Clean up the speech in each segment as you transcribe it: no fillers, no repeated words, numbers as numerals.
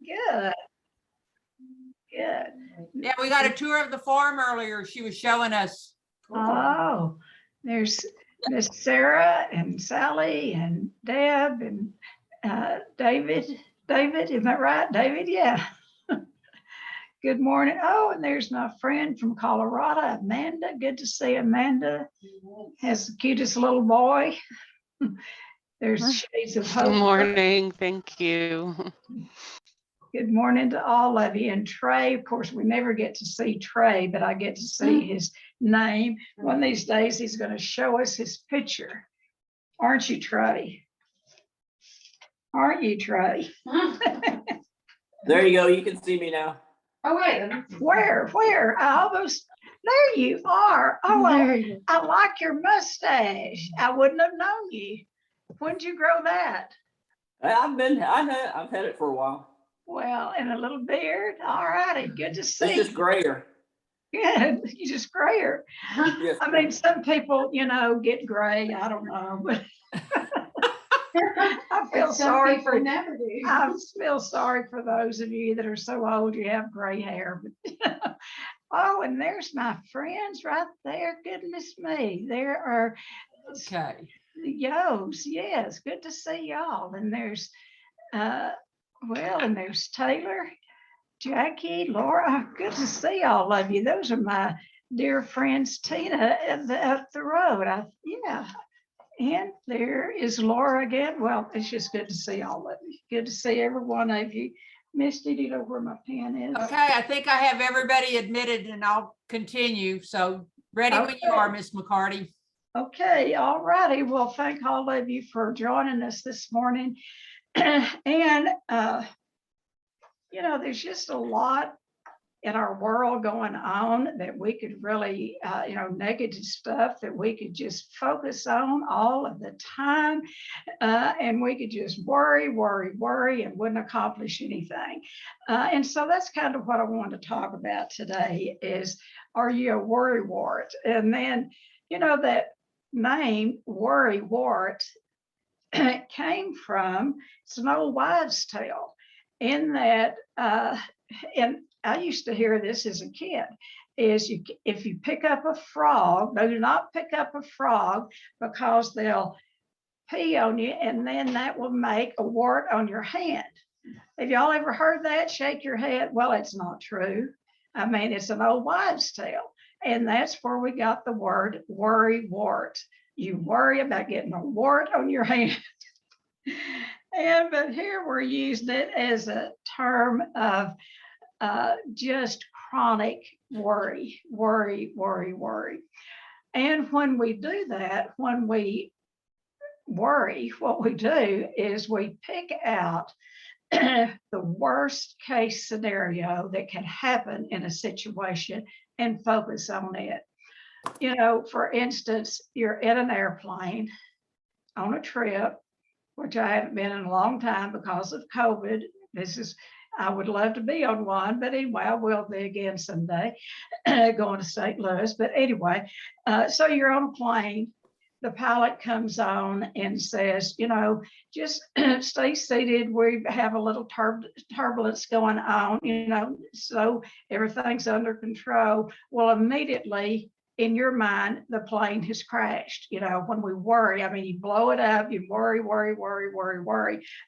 Good. Good. Yeah, we got a tour of the farm earlier. She was showing us. Oh, there's Miss Sarah and Sally and Deb and David. David, am I right? David, yeah. Good morning. Oh, and there's my friend from Colorado, Amanda. Good to see Amanda. Has the cutest little boy. There's shades of hope. Good morning. Thank you. Good morning to all of you. And Trey, of course, we never get to see Trey, but I get to see his name. One of these days, he's going to show us his picture. Aren't you, Trey? Aren't you, Trey? There you go. You can see me now. Oh, wait. Where? I almost, there you are. Oh, I like your mustache. I wouldn't have known you. When did you grow that? I've had it for a while. Well, and a little beard. All righty. Good to see It's just grayer. Good. You just grayer. Yes. I mean, some people, get gray. I don't know, but I feel sorry for never do. I feel sorry for those of you that are so old you have gray hair. But oh, and there's my friends right there. Goodness me, there are Okay. the Yos. Yes, good to see y'all. And there's and there's Taylor, Jackie, Laura. Good to see all of you. Those are my dear friends, Tina up the road. Yeah. And there is Laura again. Well, it's just good to see all of you. Good to see every one of you. Misty, do you know where my pen is? Okay, I think I have everybody admitted and I'll continue. So ready when you are, Miss McCarty. Okay, all righty. Well, thank all of you for joining us this morning. And, there's just a lot in our world going on that we could really, negative stuff that we could just focus on all of the time. And we could just worry, and wouldn't accomplish anything. And so that's kind of what I want to talk about today is, are you a worry wart? And then, that name worry wart came from, it's an old wives' tale in that, and I used to hear this as a kid, is if you pick up a frog, do not pick up a frog because they'll pee on you and then that will make a wart on your hand. Have y'all ever heard that? Shake your head. Well, it's not true. I mean, it's an old wives' tale. And that's where we got the word worry wart. You worry about getting a wart on your hand. But here we're using it as a term of just chronic worry. And when we do that, when we worry, what we do is we pick out the worst case scenario that can happen in a situation and focus on it. For instance, you're in an airplane on a trip, which I haven't been in a long time because of COVID. I would love to be on one, but anyway, I will be again someday, going to St. Louis. But anyway, so you're on a plane. The pilot comes on and says, just stay seated. We have a little turbulence going on, so everything's under control. Well, immediately in your mind, the plane has crashed. When we worry, I mean, you blow it up, you worry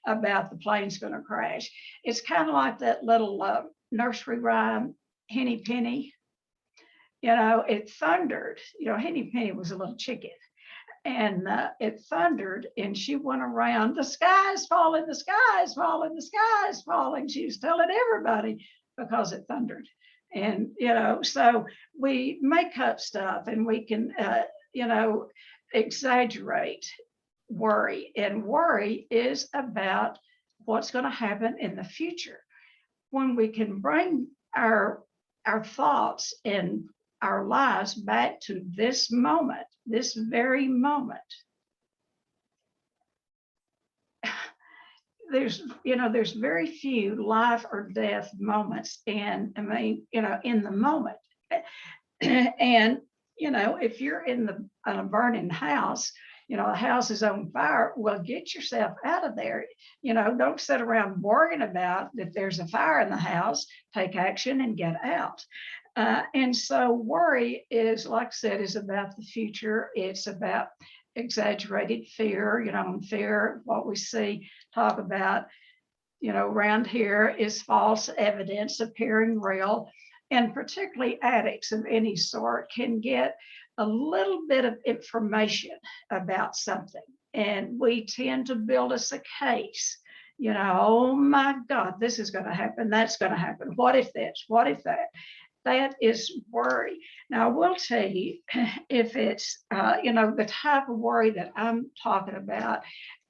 about the plane's going to crash. It's kind of like that little nursery rhyme, Henny Penny. It thundered. Henny Penny was a little chicken. And it thundered and she went around, the sky is falling, the sky is falling, the sky is falling. She was telling everybody because it thundered. And, so we make up stuff and we can, exaggerate worry. And worry is about what's going to happen in the future. When we can bring our thoughts and our lives back to this moment, this very moment. There's very few life or death moments in the moment. And, if you're in a burning house, the house is on fire. Well, get yourself out of there. Don't sit around worrying about if there's a fire in the house. Take action and get out. And so worry is, like I said, is about the future. It's about exaggerated fear, fear, what we see, talk about, around here is false evidence appearing real. And particularly addicts of any sort can get a little bit of information about something. And we tend to build us a case, oh my God, this is going to happen. That's going to happen. What if this? What if that? That is worry. Now, I will tell you, if it's, the type of worry that I'm talking about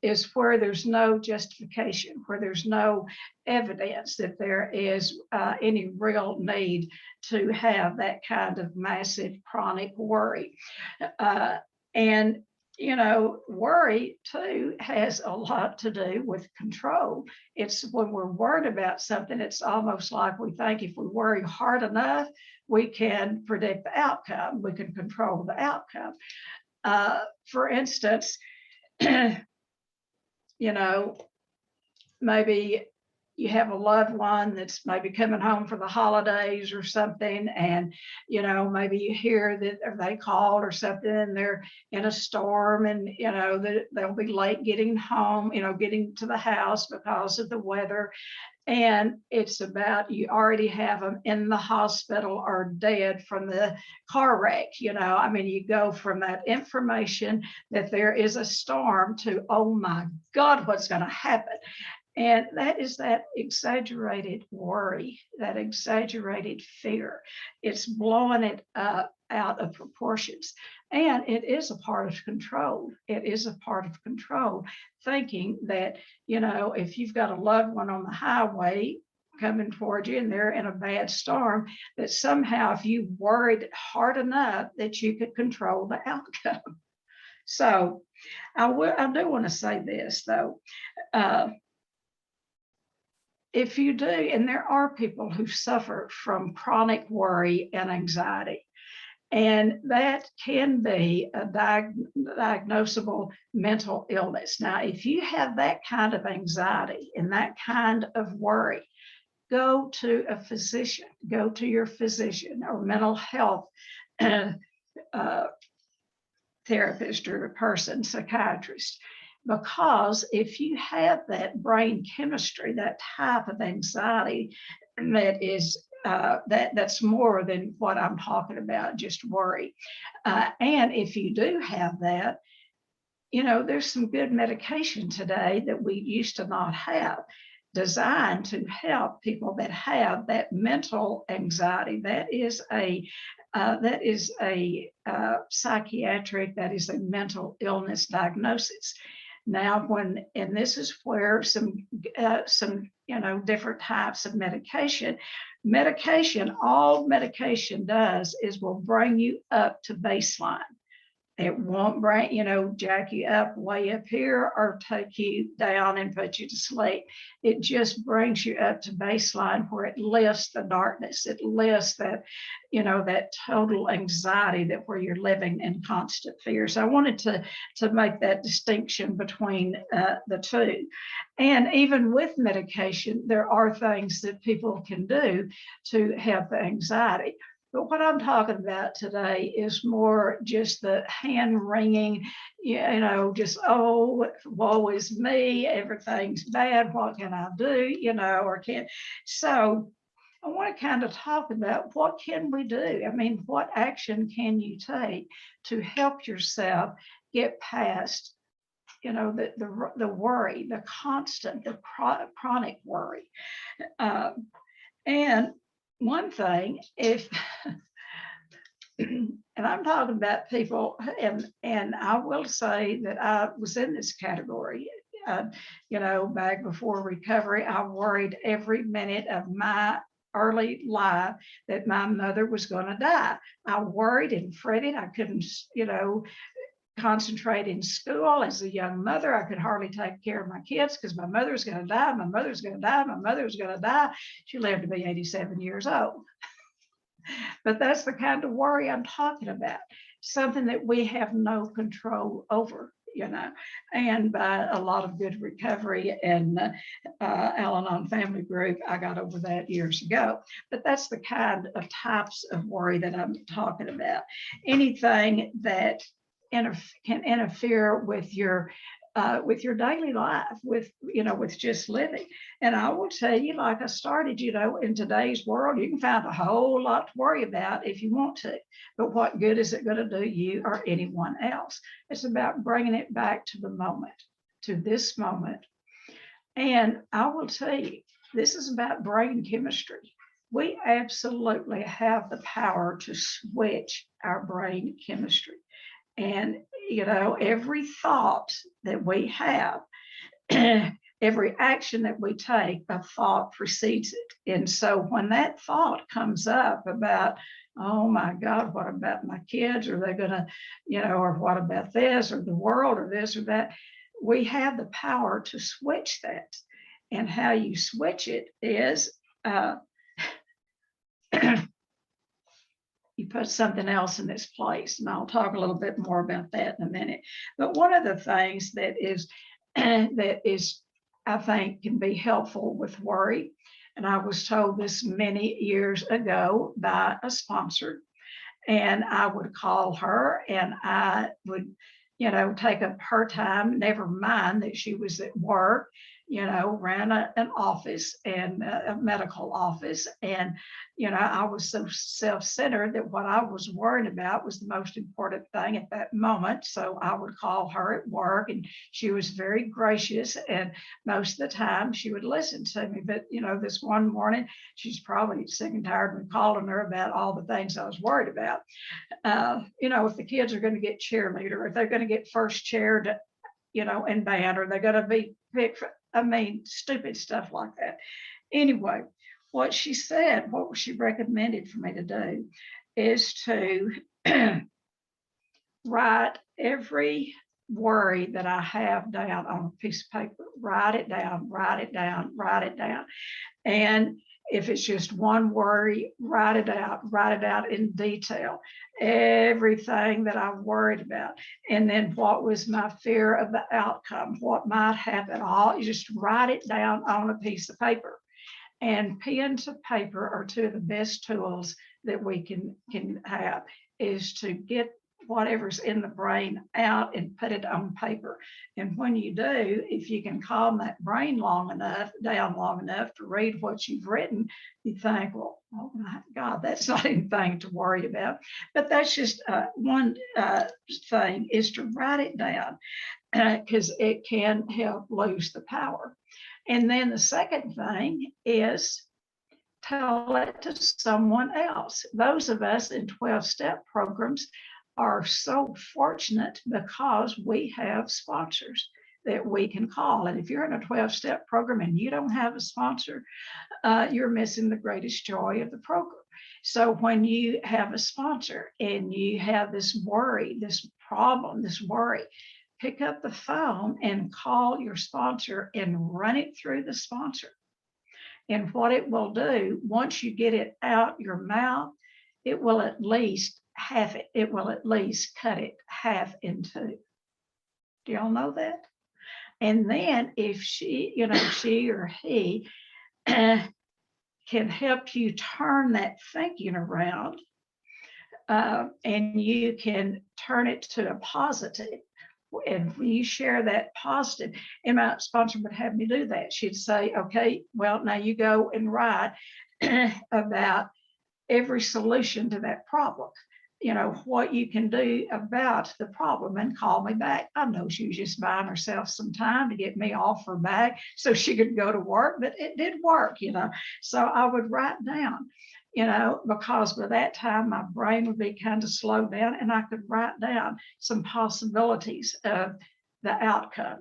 is where there's no justification, where there's no evidence that there is any real need to have that kind of massive chronic worry. And worry too has a lot to do with control. It's when we're worried about something, it's almost like we think if we worry hard enough, we can predict the outcome, we can control the outcome. For instance, maybe you have a loved one that's maybe coming home for the holidays or something, and maybe you hear that or they called or something and they're in a storm, and that they'll be late getting home, getting to the house because of the weather. And it's about, you already have them in the hospital or dead from the car wreck. You go from that information that there is a storm to, oh my God, what's going to happen? And that is that exaggerated worry, that exaggerated fear. It's blowing it up out of proportions. And it is a part of control. It is a part of control, thinking that, if you've got a loved one on the highway coming toward you and they're in a bad storm, that somehow if you worried hard enough that you could control the outcome. So I do want to say this, though. If you do, and there are people who suffer from chronic worry and anxiety, and that can be a diagnosable mental illness. Now, if you have that kind of anxiety and that kind of worry, go to a physician, go to your physician or mental health therapist or a person, psychiatrist. Because if you have that brain chemistry, that type of anxiety that is that's more than what I'm talking about, just worry. And if you do have that, there's some good medication today that we used to not have, designed to help people that have that mental anxiety. That is a psychiatric, that is a mental illness diagnosis. Now, and this is where some different types of medication, all medication does is will bring you up to baseline. It won't bring, jack you up way up here or take you down and put you to sleep. It just brings you up to baseline where it lifts the darkness. It lifts that, that total anxiety that where you're living in constant fear. So I wanted to make that distinction between the two. And even with medication, there are things that people can do to help the anxiety. But what I'm talking about today is more just the hand wringing, just, oh, woe is me, everything's bad, what can I do, or can't. So I want to kind of talk about what can we do? I mean, what action can you take to help yourself get past, the worry, the constant, the chronic worry. And one thing, if, and I'm talking about people, and I will say that I was in this category, back before recovery, I worried every minute of my early life that my mother was going to die. I worried and fretted. I couldn't, concentrate in school as a young mother. I could hardly take care of my kids because my mother's going to die. My mother's going to die. My mother's going to die. She lived to be 87 years old. But that's the kind of worry I'm talking about. Something that we have no control over. and by a lot of good recovery and Al-Anon family group, I got over that years ago. But that's the kind of types of worry that I'm talking about. Anything that can interfere with your daily life, with just living. And I will tell you, like I started, in today's world, you can find a whole lot to worry about if you want to, but what good is it going to do you or anyone else? It's about bringing it back to the moment, to this moment. And I will tell you, this is about brain chemistry. We absolutely have the power to switch our brain chemistry. And, every thought that we have, every action that we take, a thought precedes it. And so when that thought comes up about, oh my God, what about my kids? Are they going to, or what about this or the world or this or that? We have the power to switch that. And how you switch it is, you put something else in its place. And I'll talk a little bit more about that in a minute. But one of the things that is, I think, can be helpful with worry, and I was told this many years ago by a sponsor, and I would call her and I would, take up her time, never mind that she was at work, ran an office and a medical office. And, I was so self-centered that what I was worried about was the most important thing at that moment. So I would call her at work and she was very gracious. And most of the time she would listen to me. But, this one morning, she's probably sick and tired of me calling her about all the things I was worried about. If the kids are going to get cheerleader, if they're going to get first chair to, in band, or they're going to be picked for, stupid stuff like that. Anyway, what she recommended for me to do is to write every worry that I have down on a piece of paper. Write it down, write it down, write it down. And if it's just one worry, write it out in detail, everything that I've worried about. And then what was my fear of the outcome, what might happen, all, you just write it down on a piece of paper. And pen to paper are two of the best tools that we can have, is to get whatever's in the brain out and put it on paper. And when you do, if you can calm that brain down long enough to read what you've written, you think, well, oh my God, that's not anything to worry about. But that's just one thing, is to write it down, because it can help lose the power. And then the second thing is tell it to someone else. Those of us in 12-step programs are so fortunate because we have sponsors that we can call. And if you're in a 12-step program and you don't have a sponsor, you're missing the greatest joy of the program. So when you have a sponsor and you have this worry, this problem, this worry, pick up the phone and call your sponsor and run it through the sponsor. And what it will do, once you get it out your mouth, it will at least it will at least cut it half in two. Do y'all know that? And then if she or he can help you turn that thinking around, and you can turn it to a positive. And when you share that positive, and my sponsor would have me do that. She'd say, okay, well, now you go and write about every solution to that problem. What you can do about the problem, and call me back. I know she was just buying herself some time to get me off her back so she could go to work, but it did work, So I would write down, because by that time my brain would be kind of slowed down and I could write down some possibilities of the outcome,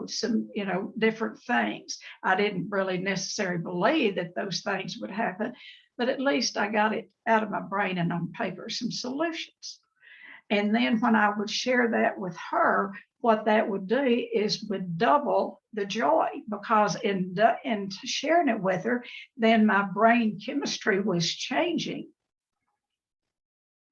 some, different things. I didn't really necessarily believe that those things would happen, but at least I got it out of my brain and on paper, some solutions. And then when I would share that with her, what that would do is would double the joy, because in sharing it with her, then my brain chemistry was changing.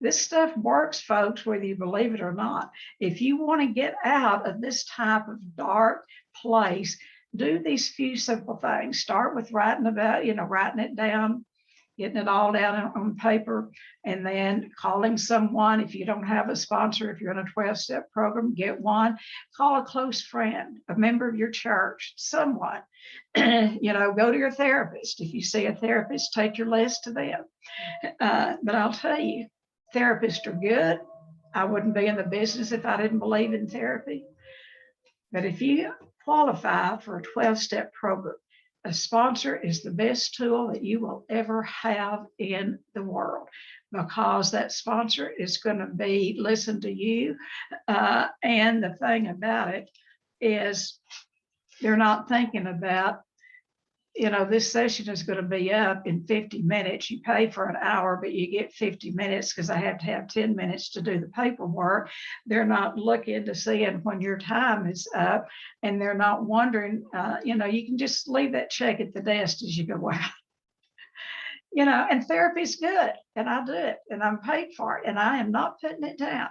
This stuff works, folks, whether you believe it or not. If you want to get out of this type of dark place, do these few simple things. Start with writing it down, getting it all down on paper, and then calling someone. If you don't have a sponsor, if you're in a 12-step program, get one. Call a close friend, a member of your church, someone. Go to your therapist. If you see a therapist, take your list to them. But I'll tell you, therapists are good. I wouldn't be in the business if I didn't believe in therapy. But if you qualify for a 12-step program, a sponsor is the best tool that you will ever have in the world, because that sponsor is going to listen to you. And the thing about it is they're not thinking about, this session is going to be up in 50 minutes. You pay for an hour, but you get 50 minutes because I have to have 10 minutes to do the paperwork. They're not looking to see it when your time is up, and they're not wondering, you can just leave that check at the desk as you go out. And therapy is good, and I do it, and I'm paid for it, and I am not putting it down.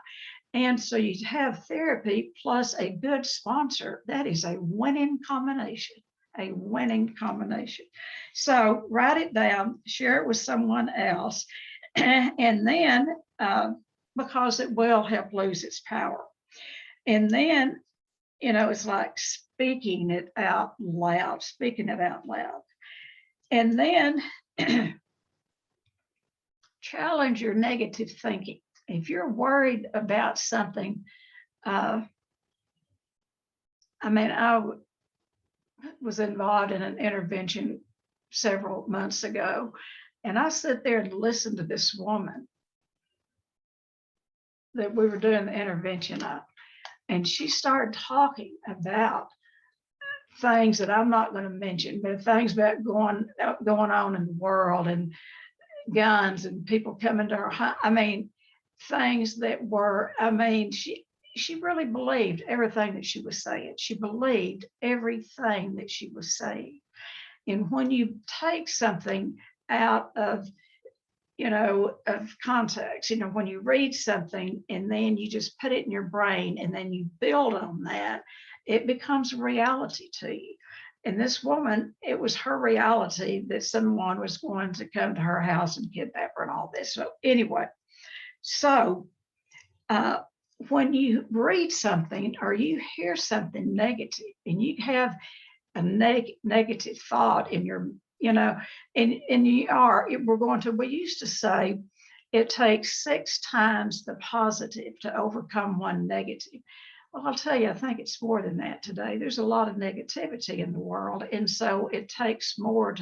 And so you have therapy plus a good sponsor. That is a winning combination. A winning combination. So write it down, share it with someone else, and then because it will help lose its power. And then, it's like speaking it out loud. And then challenge your negative thinking. If you're worried about something, I was involved in an intervention several months ago, and I sit there and listen to this woman that we were doing the intervention on, and she started talking about things that I'm not going to mention, but things about going on in the world, and guns, and people coming to her. Things that were, she really believed everything that she was saying. She believed everything that she was saying. And when you take something out of context, when you read something and then you just put it in your brain and then you build on that, it becomes a reality to you. And this woman, it was her reality that someone was going to come to her house and kidnap her and all this. So anyway, when you read something or you hear something negative and you have a negative thought in your, we used to say it takes 6 times the positive to overcome one negative. Well, I'll tell you, I think it's more than that today. There's a lot of negativity in the world. And so it takes more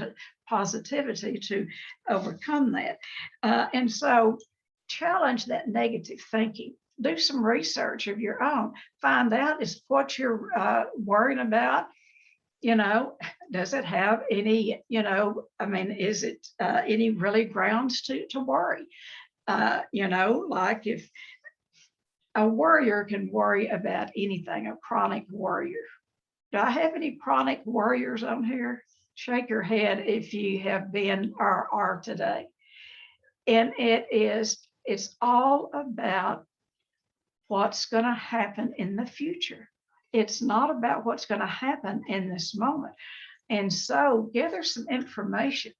positivity to overcome that. And so challenge that negative thinking. Do some research of your own. Find out is what you're worrying about. Does it have any, is it any really grounds to worry? Like if a worrier can worry about anything, a chronic worrier. Do I have any chronic worriers on here? Shake your head if you have been or are today. And it's all about what's going to happen in the future. It's not about what's going to happen in this moment. And so gather some information.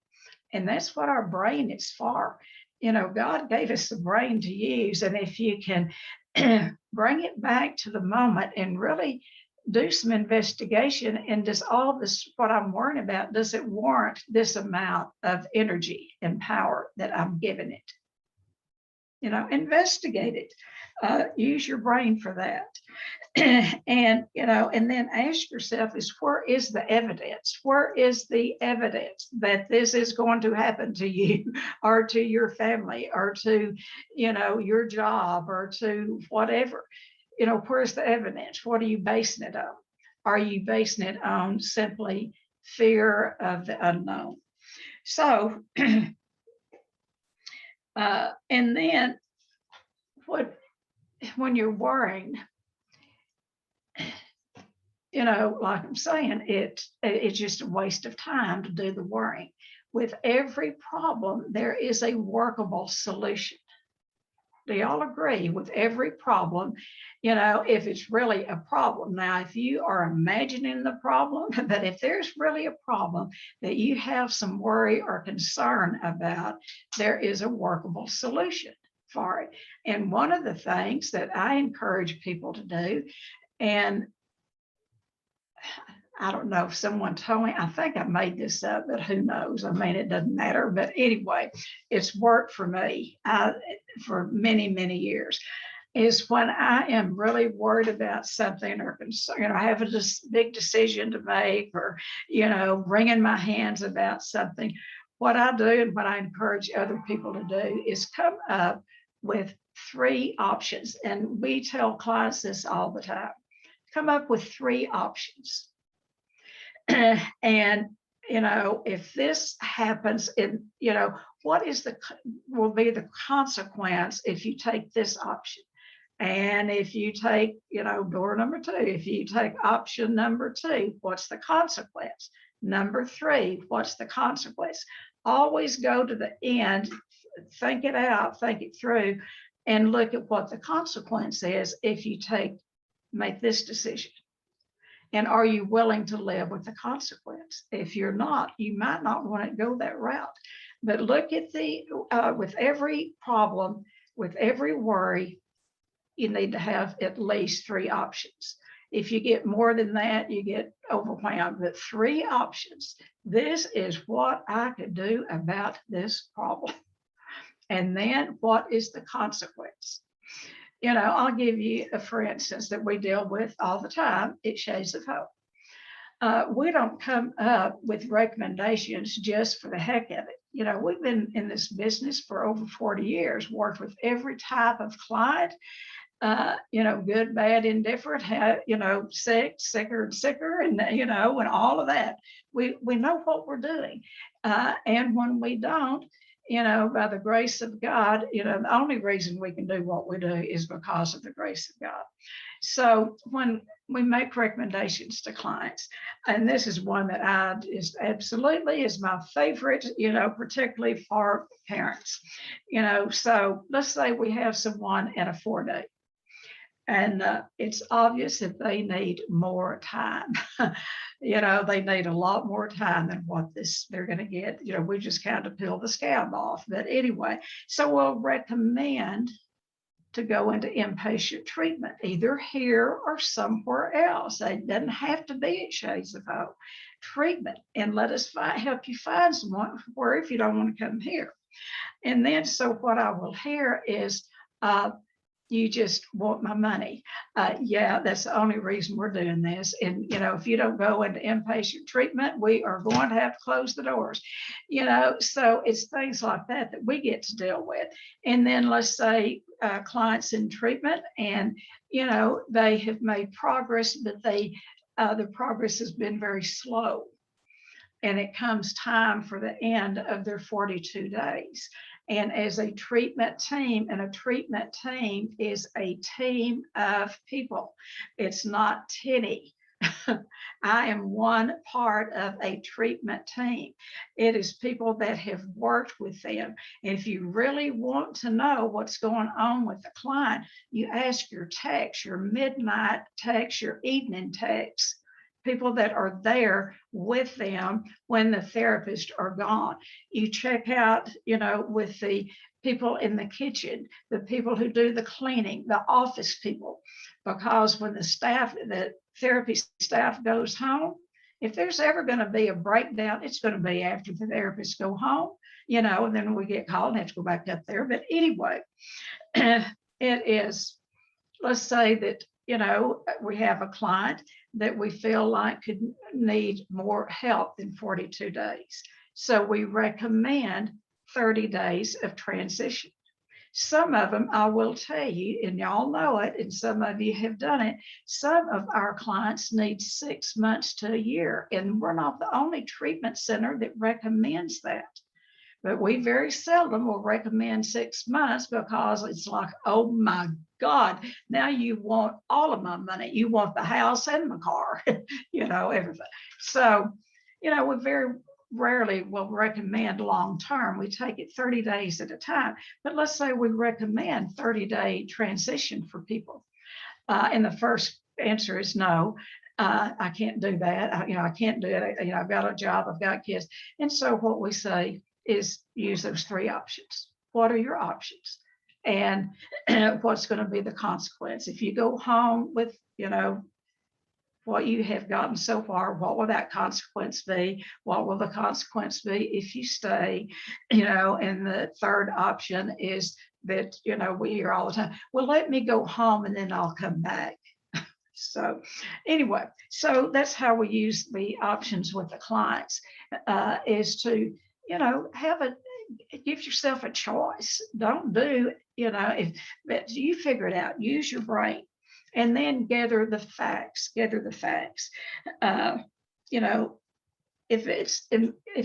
And that's what our brain is for. God gave us the brain to use. And if you can bring it back to the moment and really do some investigation, and does all this, what I'm worrying about, does it warrant this amount of energy and power that I'm giving it? Investigate it. Use your brain for that. And then ask yourself where is the evidence? Where is the evidence that this is going to happen to you or to your family or to, your job or to whatever? Where's the evidence? What are you basing it on? Are you basing it on simply fear of the unknown? So, and then when you're worrying, like I'm saying, it's just a waste of time to do the worrying. With every problem, there is a workable solution. Do y'all agree with every problem, if it's really a problem? Now, if you are imagining the problem, but if there's really a problem that you have some worry or concern about, there is a workable solution for it. And one of the things that I encourage people to do, and I don't know if someone told me, I think I made this up, but who knows? I mean, it doesn't matter. But anyway, it's worked for me for many, many years. Is when I am really worried about something or concerned, I have a big decision to make, or, wringing my hands about something. What I do and what I encourage other people to do is come up with 3 options. And we tell clients this all the time. Come up with 3 options. And, if this happens, what will be the consequence if you take this option? And if you take, door number 2, if you take option number 2, what's the consequence? Number 3, what's the consequence? Always go to the end, think it out, think it through, and look at what the consequence is if you make this decision. And are you willing to live with the consequence? If you're not, you might not want to go that route. But look at with every problem, with every worry, you need to have at least 3 options. If you get more than that, you get overwhelmed. But 3 options. This is what I could do about this problem. And then what is the consequence? I'll give you for instance, that we deal with all the time at Shades of Hope. We don't come up with recommendations just for the heck of it. We've been in this business for over 40 years, worked with every type of client, good, bad, indifferent, sick, sicker and sicker, and, and all of that. We know what we're doing. And when we don't, by the grace of God, the only reason we can do what we do is because of the grace of God. So when we make recommendations to clients, and this is one that absolutely is my favorite, particularly for parents, so let's say we have someone in a 4-day. And it's obvious that they need more time. They need a lot more time than what they're going to get. We just kind of peel the scab off. But anyway, so we'll recommend to go into inpatient treatment, either here or somewhere else. It doesn't have to be at Shades of Hope. Treatment, and let us help you find someone where if you don't want to come here. And then, so what I will hear is, you just want my money. Yeah, that's the only reason we're doing this. And, if you don't go into inpatient treatment, we are going to have to close the doors. So it's things like that we get to deal with. And then let's say clients in treatment and, they have made progress, but the progress has been very slow. And it comes time for the end of their 42 days. And as a treatment team, and a treatment team is a team of people. It's not Tennie. I am one part of a treatment team. It is people that have worked with them. And if you really want to know what's going on with the client, you ask your techs, your midnight techs, your evening techs, people that are there with them when the therapists are gone. You check out, with the people in the kitchen, the people who do the cleaning, the office people, because when the therapy staff goes home, if there's ever going to be a breakdown, it's going to be after the therapists go home, and then we get called and have to go back up there. But anyway, it is, let's say that, we have a client that we feel like could need more help than 42 days. So we recommend 30 days of transition. Some of them, I will tell you, and y'all know it, and some of you have done it, some of our clients need 6 months to a year, and we're not the only treatment center that recommends that. But we very seldom will recommend 6 months because it's like, oh my God, now you want all of my money. You want the house and the car, everything. So, we very rarely will recommend long-term. We take it 30 days at a time. But let's say we recommend 30-day transition for people. And the first answer is no. I can't do that. I can't do it. I've got a job, I've got kids. And so what we say is use those 3 options. What are your options? And what's going to be the consequence? If you go home with, what you have gotten so far, what will that consequence be? What will the consequence be if you stay? And the third option is that, we hear all the time, well, let me go home and then I'll come back. So anyway, so that's how we use the options with the clients, is to, give yourself a choice. Don't do, if you figure it out, use your brain, and then gather the facts. If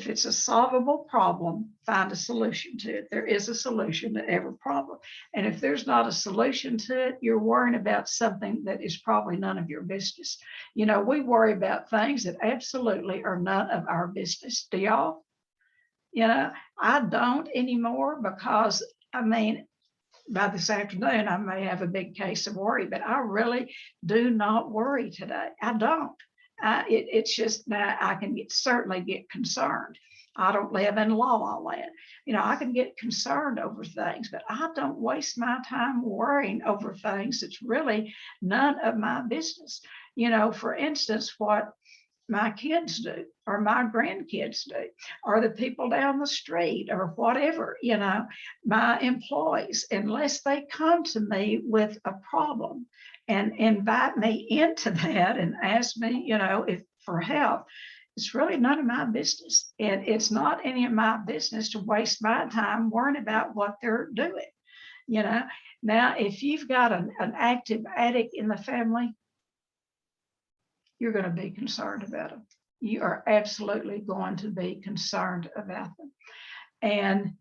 it's a solvable problem, find a solution to it. There is a solution to every problem. And if there's not a solution to it, you're worrying about something that is probably none of your business. We worry about things that absolutely are none of our business. Do y'all? I don't anymore, because by this afternoon, I may have a big case of worry, but I really do not worry today. I don't. It's just that I can certainly get concerned. I don't live in la la land. I can get concerned over things, but I don't waste my time worrying over things that's really none of my business. For instance, what my kids do, or my grandkids do, or the people down the street, or whatever, my employees, unless they come to me with a problem and invite me into that and ask me, if for help, it's really none of my business. And it's not any of my business to waste my time worrying about what they're doing. Now, if you've got an active addict in the family, you're going to be concerned about them. You are absolutely going to be concerned about them. And,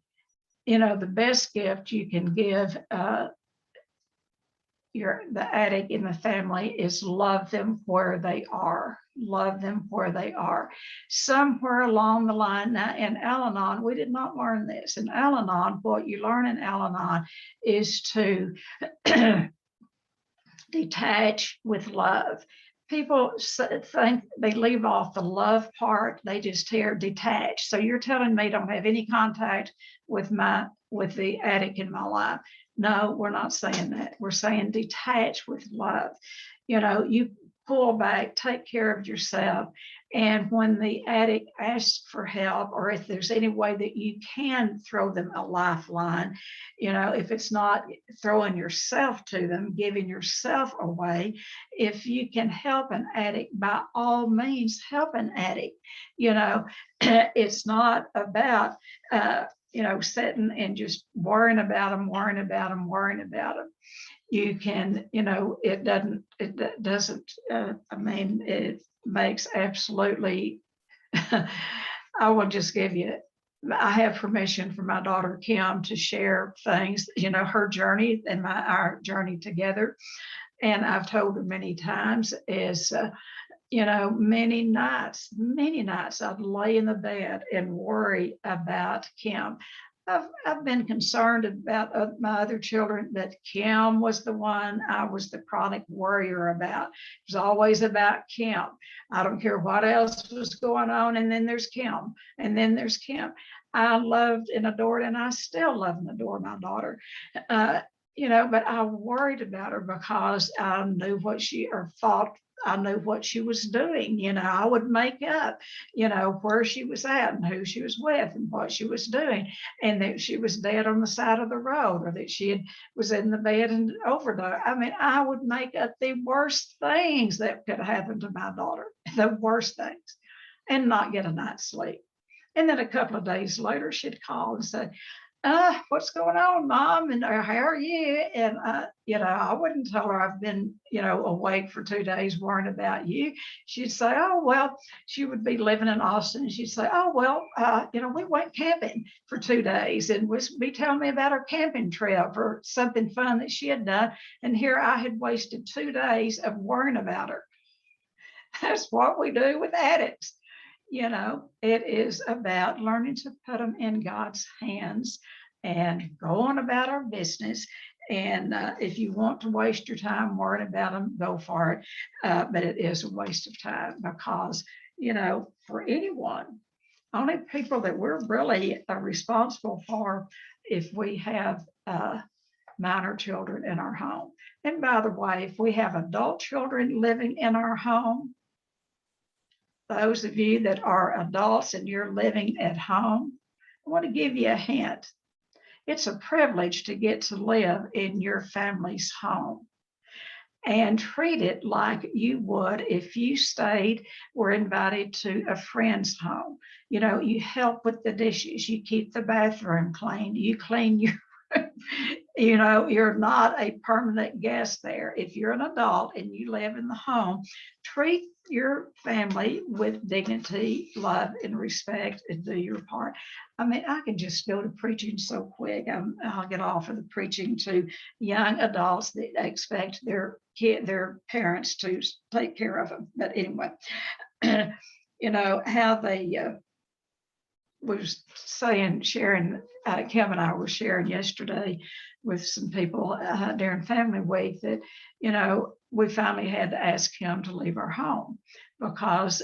the best gift you can give the addict in the family is love them where they are. Love them where they are. Somewhere along the line, now in Al-Anon, we did not learn this. In Al-Anon, what you learn in Al-Anon is to detach with love. People think they leave off the love part, they just hear detach. So you're telling me don't have any contact with the addict in my life. No, we're not saying that. We're saying detach with love. You pull back, take care of yourself. And when the addict asks for help, or if there's any way that you can throw them a lifeline, if it's not throwing yourself to them, giving yourself away, if you can help an addict, by all means, help an addict. It's not about, sitting and just worrying about them. You can, it doesn't, it makes absolutely, I will just give you, I have permission from my daughter, Kim, to share things, her journey and our journey together. And I've told her many times is, many nights I'd lay in the bed and worry about Kim. I've been concerned about my other children, but Kim was the one I was the chronic worrier about. It was always about Kim. I don't care what else was going on. And then there's Kim. I loved and adored, and I still love and adore my daughter. But I worried about her because I knew what I knew what she was doing. I would make up, where she was at and who she was with and what she was doing, and that she was dead on the side of the road, or that she was in the bed and overdosed. I would make up the worst things that could happen to my daughter, the worst things, and not get a night's sleep. And then a couple of days later, she'd call and say, what's going on, Mom? And how are you? And, I wouldn't tell her I've been, awake for 2 days worrying about you. She'd say, oh, well, she would be living in Austin. She'd say, oh, well, we went camping for 2 days, and would be telling me about her camping trip or something fun that she had done. And here I had wasted 2 days of worrying about her. That's what we do with addicts. it is about learning to put them in God's hands and go on about our business. And if you want to waste your time worrying about them, go for it. But it is a waste of time because, for anyone, only people that we're really responsible for if we have minor children in our home. And by the way, if we have adult children living in our home, those of you that are adults and you're living at home, I want to give you a hint. It's a privilege to get to live in your family's home and treat it like you would if you were invited to a friend's home. You help with the dishes, you keep the bathroom clean, you clean your you're not a permanent guest there. If you're an adult and you live in the home, treat your family with dignity, love, and respect, and do your part. I mean, I can just go to preaching so quick. I'll get off of the preaching to young adults that expect their parents to take care of them. But anyway, how they was sharing, Kim and I were sharing yesterday with some people during family week that, we finally had to ask him to leave our home because,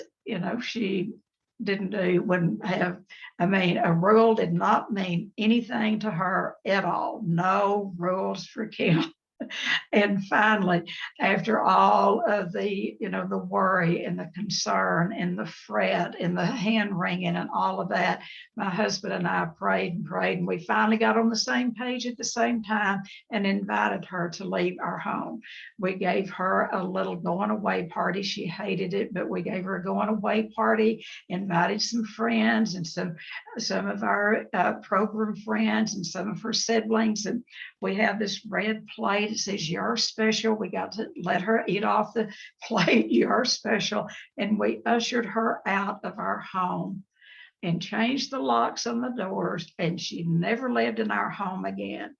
she wouldn't have, a rule did not mean anything to her at all. No rules for Kim. And finally, after all of the, the worry and the concern and the fret and the hand wringing and all of that, my husband and I prayed and prayed, and we finally got on the same page at the same time and invited her to leave our home. We gave her a little going away party. She hated it, but we gave her a going away party, invited some friends and some of our program friends and some of her siblings. And we have this red plate. It says, "You're special." We got to let her eat off the plate. "You're special." And we ushered her out of our home and changed the locks on the doors. And she never lived in our home again.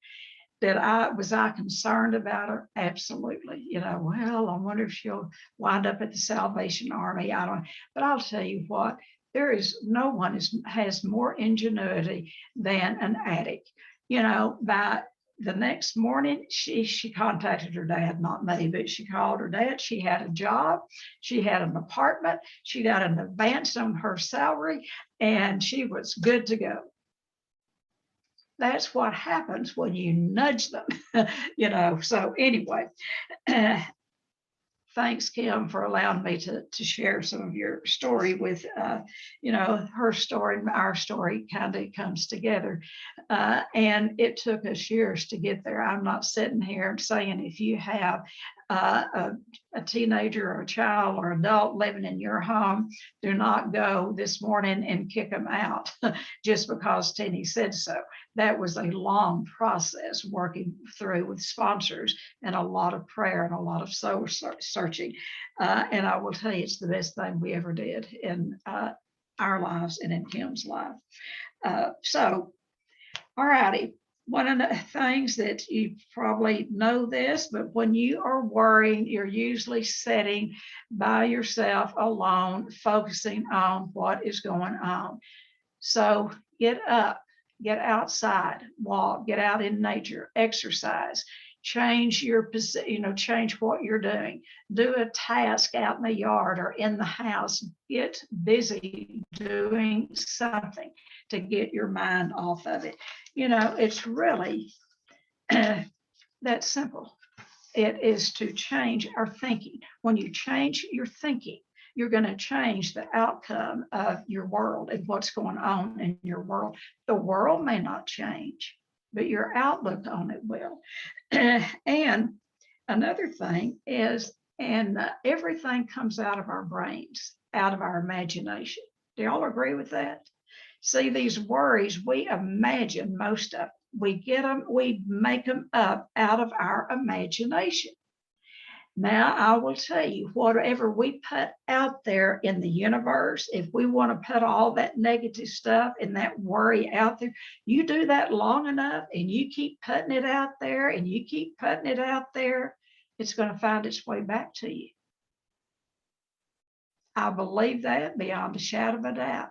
Was I concerned about her? Absolutely. Well, I wonder if she'll wind up at the Salvation Army. I don't, but I'll tell you what, no one has more ingenuity than an addict. By the next morning, she contacted her dad, not me, but she called her dad. She had a job, she had an apartment, she got an advance on her salary, and she was good to go. That's what happens when you nudge them, So anyway, thanks, Kim, for allowing me to share some of your story with, her story and our story kind of comes together. And it took us years to get there. I'm not sitting here saying if you have a teenager or a child or adult living in your home, do not go this morning and kick them out just because Tennie said so. That was a long process working through with sponsors and a lot of prayer and a lot of soul searching. And I will tell you, it's the best thing we ever did in our lives and in Kim's life. So, all righty. One of the things that you probably know this, but when you are worrying, you're usually sitting by yourself alone, focusing on what is going on. So get up, get outside, walk, get out in nature, exercise, change your position, change what you're doing, do a task out in the yard or in the house, get busy doing something to get your mind off of it. It's really that simple. It is to change our thinking. When you change your thinking, you're going to change the outcome of your world and what's going on in your world. The world may not change, but your outlook on it will. And another thing is, everything comes out of our brains, out of our imagination. Do y'all agree with that? See, these worries, we imagine most of them. We get them, we make them up out of our imagination. Now, I will tell you, whatever we put out there in the universe, if we want to put all that negative stuff and that worry out there, you do that long enough and you keep putting it out there and you keep putting it out there, it's going to find its way back to you. I believe that beyond a shadow of a doubt.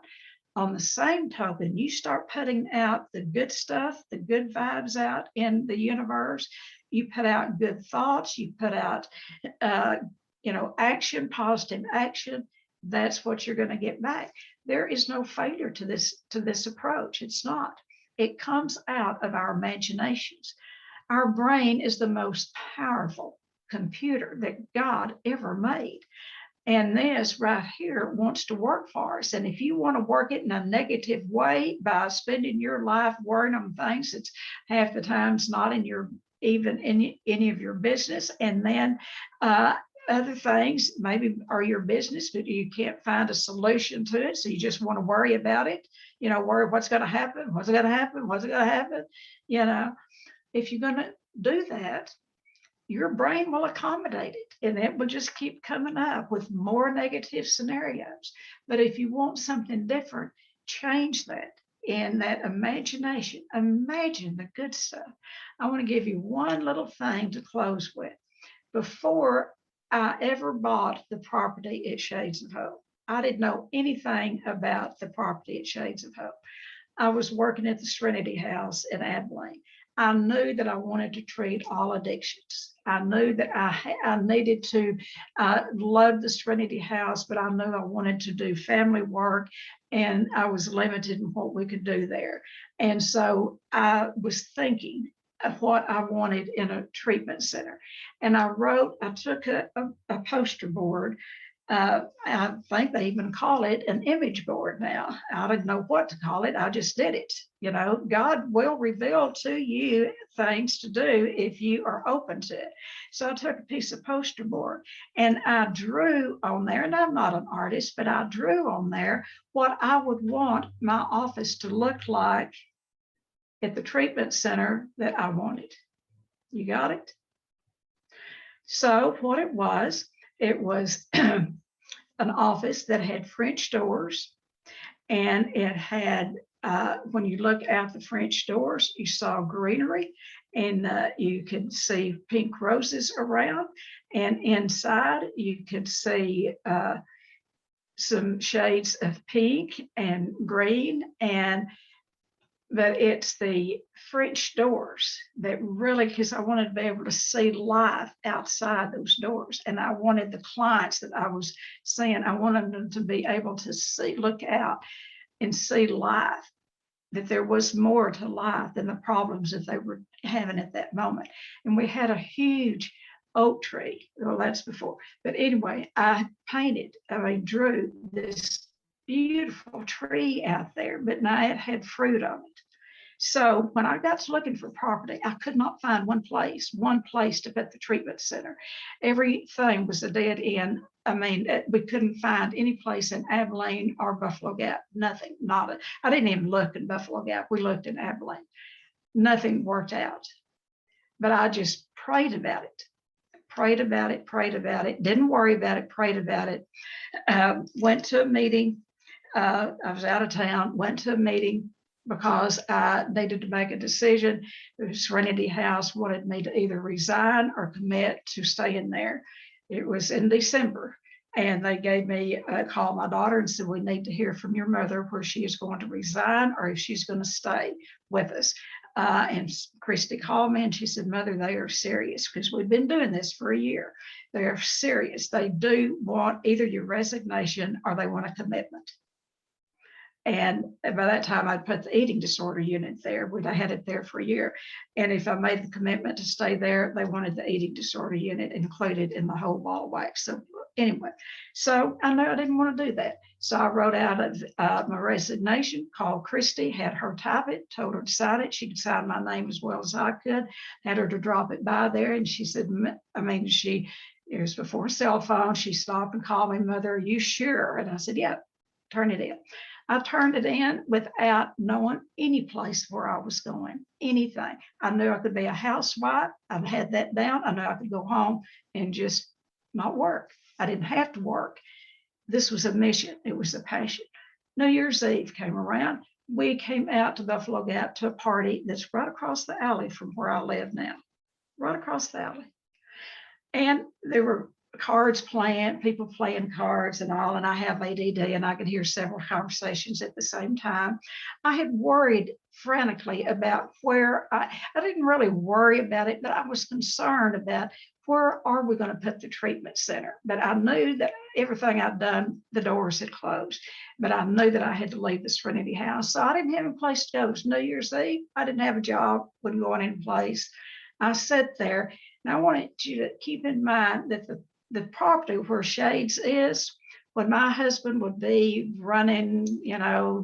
On the same token, you start putting out the good stuff, the good vibes out in the universe. You put out good thoughts. You put out, action, positive action. That's what you're going to get back. There is no failure to this approach. It's not. It comes out of our imaginations. Our brain is the most powerful computer that God ever made. And this right here wants to work for us. And if you want to work it in a negative way by spending your life worrying on things that's half the times not in your even in any of your business, and then other things maybe are your business, but you can't find a solution to it, so you just want to worry about it. Worry what's going to happen, what's going to happen, what's going to happen. If you're going to do that, your brain will accommodate it, and it will just keep coming up with more negative scenarios. But if you want something different, change that in that imagination. Imagine the good stuff. I want to give you one little thing to close with. Before I ever bought the property at Shades of Hope, I didn't know anything about the property at Shades of Hope. I was working at the Serenity House in Abilene. I knew that I wanted to treat all addictions. I knew that I needed to love the Serenity House, but I knew I wanted to do family work, and I was limited in what we could do there. And so I was thinking of what I wanted in a treatment center. And I took a poster board. I think they even call it an image board now. I didn't know what to call it. I just did it. God will reveal to you things to do if you are open to it. So I took a piece of poster board and I drew on there, and I'm not an artist, but I drew on there what I would want my office to look like at the treatment center that I wanted. You got it? So what it was an office that had French doors, and it had, when you look out the French doors, you saw greenery, and you could see pink roses around, and inside you could see some shades of pink and green, but it's the French doors that really, because I wanted to be able to see life outside those doors. And I wanted the clients that I was seeing, I wanted them to be able to look out and see life, that there was more to life than the problems that they were having at that moment. And we had a huge oak tree. Well, that's before. But anyway, I drew this beautiful tree out there, but now it had fruit on it. So when I got to looking for property, I could not find one place to put the treatment center. Everything was a dead end. I mean, we couldn't find any place in Abilene or Buffalo Gap. Nothing, I didn't even look in Buffalo Gap. We looked in Abilene. Nothing worked out. But I just prayed about it. Didn't worry about it, prayed about it. Went to a meeting. I was out of town, went to a meeting because I needed to make a decision. The Serenity House wanted me to either resign or commit to staying there. It was in December, and they gave me a call, my daughter, and said, we need to hear from your mother where she is going to resign or if she's going to stay with us. And Christy called me and she said, Mother, they are serious, because we've been doing this for a year. They are serious. They do want either your resignation or they want a commitment. And by that time, I'd put the eating disorder unit there. I had it there for a year. And if I made the commitment to stay there, they wanted the eating disorder unit included in the whole ball of wax. So anyway, so I knew I didn't want to do that. So I wrote out my resignation, called Christy, had her type it, told her to sign it. She could sign my name as well as I could, had her to drop it by there. And she said, it was before cell phone. She stopped and called me, Mother, are you sure? And I said, yeah, turn it in. I turned it in without knowing any place where I was going, anything. I knew I could be a housewife. I've had that down. I knew I could go home and just not work. I didn't have to work. This was a mission. It was a passion. New Year's Eve came around. We came out to Buffalo Gap to a party that's right across the alley from where I live now, right across the alley. And there were cards playing, people playing cards and all, and I have ADD and I could hear several conversations at the same time. I had worried frantically about where I didn't really worry about it, but I was concerned about where are we going to put the treatment center. But I knew that everything I'd done, the doors had closed, but I knew that I had to leave the Serenity House. So I didn't have a place to go. It was New Year's Eve. I didn't have a job, wasn't going in place. I sat there, and I wanted you to keep in mind that the property where Shades is, when my husband would be running,